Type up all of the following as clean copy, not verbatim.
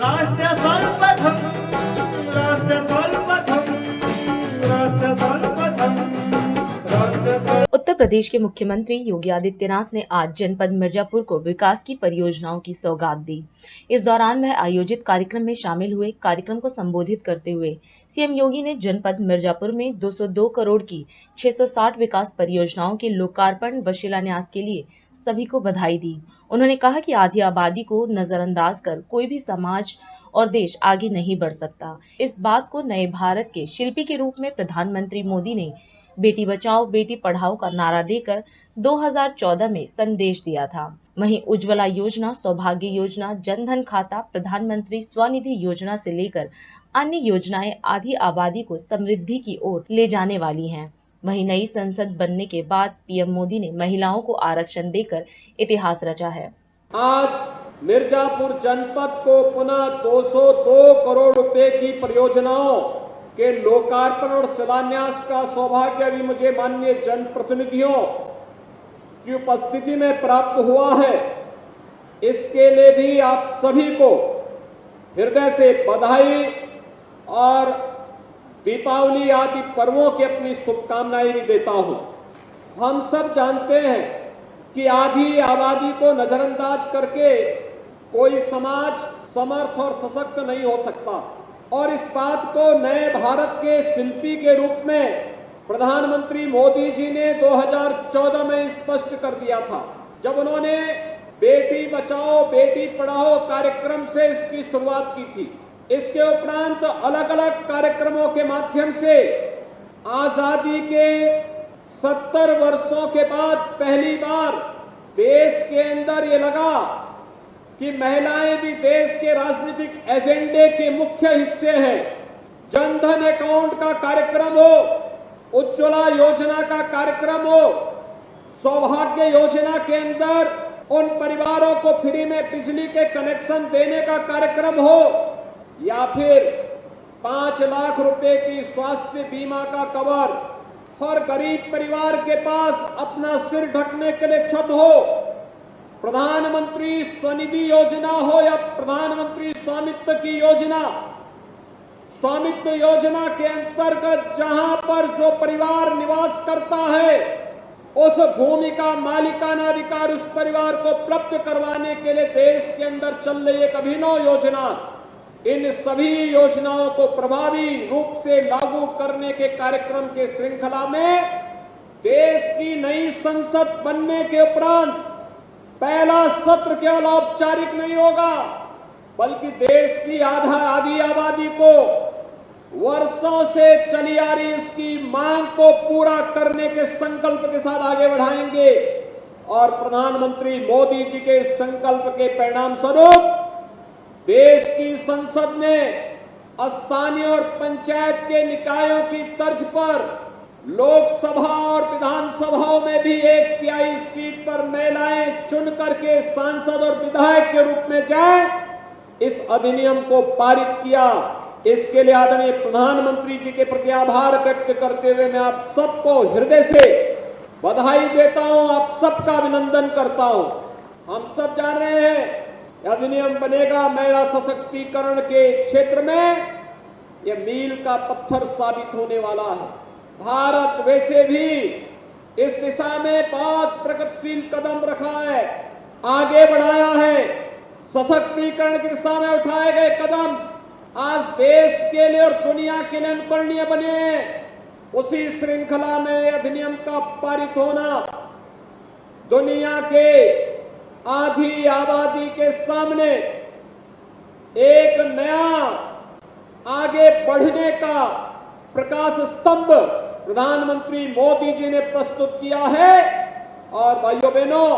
राष्ट्र सर्वप्रथम राष्ट्र सर्वप्रथम राष्ट्र सर्वप्रथम राष्ट्र सर्व। उत्तर प्रदेश के मुख्यमंत्री योगी आदित्यनाथ ने आज जनपद मिर्जापुर को विकास की परियोजनाओं की सौगात दी। इस दौरान वह आयोजित कार्यक्रम में शामिल हुए। कार्यक्रम को संबोधित करते हुए सीएम योगी ने जनपद मिर्जापुर में 202 करोड़ की 660 विकास परियोजनाओं के लोकार्पण व शिलान्यास के लिए सभी को बधाई दी। उन्होंने कहा कि आधी आबादी को नजरअंदाज कर कोई भी समाज और देश आगे नहीं बढ़ सकता। इस बात को नए भारत के शिल्पी के रूप में प्रधानमंत्री मोदी ने बेटी बचाओ बेटी पढ़ाओ का नारा देकर 2014 में संदेश दिया था। वहीं उज्ज्वला योजना, सौभाग्य योजना, जनधन खाता, प्रधानमंत्री स्वनिधि योजना से लेकर अन्य योजनाएं आधी आबादी को समृद्धि की ओर ले जाने वाली हैं। वहीं नई संसद बनने के बाद पीएम मोदी ने महिलाओं को आरक्षण देकर इतिहास रचा है। आज मिर्जापुर जनपद को पुनः 202 करोड़ रुपए की परियोजनाओं के लोकार्पण और शिलान्यास का सौभाग्य भी मुझे माननीय जनप्रतिनिधियों की उपस्थिति में प्राप्त हुआ है। इसके लिए भी आप सभी को हृदय से बधाई और दीपावली आदि पर्वों की अपनी शुभकामनाएं भी देता हूं। हम सब जानते हैं कि आधी आबादी को नजरअंदाज करके कोई समाज समर्थ और सशक्त नहीं हो सकता और इस बात को नए भारत के शिल्पी के रूप में प्रधानमंत्री मोदी जी ने 2014 में स्पष्ट कर दिया था, जब उन्होंने बेटी बचाओ बेटी पढ़ाओ कार्यक्रम से इसकी शुरुआत की थी। इसके उपरांत अलग अलग कार्यक्रमों के माध्यम से आजादी के 70 वर्षों के बाद पहली बार देश के अंदर ये लगा कि महिलाएं भी देश के राजनीतिक एजेंडे के मुख्य हिस्से हैं। जनधन अकाउंट का कार्यक्रम हो, उज्ज्वला योजना का कार्यक्रम हो, सौभाग्य योजना के अंदर उन परिवारों को फ्री में बिजली के कनेक्शन देने का कार्यक्रम हो, या फिर 5 लाख रुपए की स्वास्थ्य बीमा का कवर, हर गरीब परिवार के पास अपना सिर ढकने के लिए छत हो, प्रधानमंत्री स्वनिधि योजना हो या प्रधानमंत्री स्वामित्व की योजना। स्वामित्व योजना के अंतर्गत जहां पर जो परिवार निवास करता है उस भूमि का मालिकाना अधिकार उस परिवार को प्राप्त करवाने के लिए देश के अंदर चल रही एक अभिनव योजना। इन सभी योजनाओं को प्रभावी रूप से लागू करने के कार्यक्रम के श्रृंखला में देश की नई संसद बनने के उपरांत पहला सत्र केवल औपचारिक नहीं होगा, बल्कि देश की आधी आबादी को वर्षों से चली आ रही इसकी मांग को पूरा करने के संकल्प के साथ आगे बढ़ाएंगे और प्रधानमंत्री मोदी जी के संकल्प के परिणाम स्वरूप देश की संसद ने स्थानीय और पंचायत के निकायों की तर्ज पर लोकसभा और विधानसभाओं में भी 1/3 सीट पर महिलाएं चुन करके सांसद और विधायक के रूप में जाएं, इस अधिनियम को पारित किया। इसके लिए आदरणीय प्रधानमंत्री जी के प्रति आभार व्यक्त करते हुए मैं आप सबको हृदय से बधाई देता हूं, आप सबका अभिनंदन करता हूं। हम सब जान रहे हैं अधिनियम बनेगा महिला सशक्तिकरण के क्षेत्र में यह मील का पत्थर साबित होने वाला है। भारत वैसे भी इस दिशा में बहुत प्रगतिशील कदम रखा है, आगे बढ़ाया है। सशक्तिकरण की दिशा में उठाए गए कदम आज देश के लिए और दुनिया के लिए अनुकरणीय बने हैं। उसी श्रृंखला में अधिनियम का पारित होना दुनिया के आधी आबादी के सामने एक नया आगे बढ़ने का प्रकाश स्तंभ प्रधानमंत्री मोदी जी ने प्रस्तुत किया है। और भाइयों बहनों,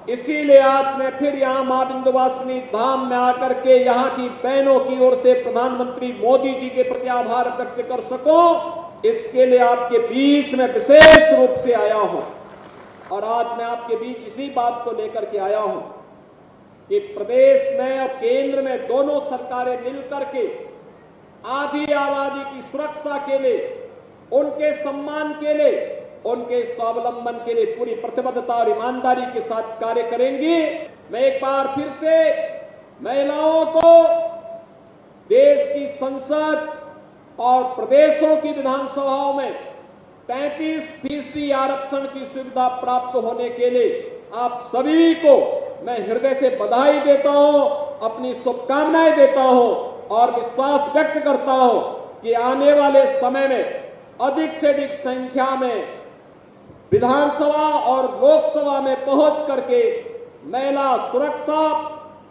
इसीलिए आज मैं फिर यहां मां विंध्यवासिनी धाम में आकर के यहां की बहनों की ओर से प्रधानमंत्री मोदी जी के प्रति आभार व्यक्त कर सकूं, इसके लिए आपके बीच में विशेष रूप से आया हूं। और आज मैं आपके बीच इसी बात को लेकर के आया हूं कि प्रदेश में और केंद्र में दोनों सरकारें मिलकर के आधी आबादी की सुरक्षा के लिए, उनके सम्मान के लिए, उनके स्वावलंबन के लिए पूरी प्रतिबद्धता और ईमानदारी के साथ कार्य करेंगी। मैं एक बार फिर से महिलाओं को संसद और प्रदेशों की विधानसभाओं में 33% आरक्षण की सुविधा प्राप्त होने के लिए आप सभी को मैं हृदय से बधाई देता हूं, अपनी शुभकामनाएं देता हूं और विश्वास व्यक्त करता हूं कि आने वाले समय में अधिक से अधिक संख्या में विधानसभा और लोकसभा में पहुंच करके महिला सुरक्षा,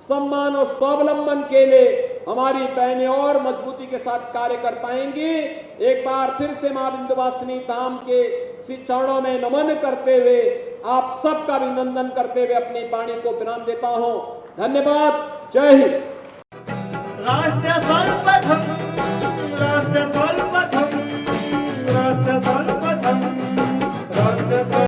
सम्मान और स्वावलंबन के लिए हमारी बहनें और मजबूती के साथ कार्य कर पाएंगी। एक बार फिर से मां विंध्यवासिनी धाम के श्री चरणों में नमन करते हुए आप सबका अभिनंदन करते हुए अपनी वाणी को विराम देता हूं। धन्यवाद। जय हिंद। राष्ट्र सर्वप्रथम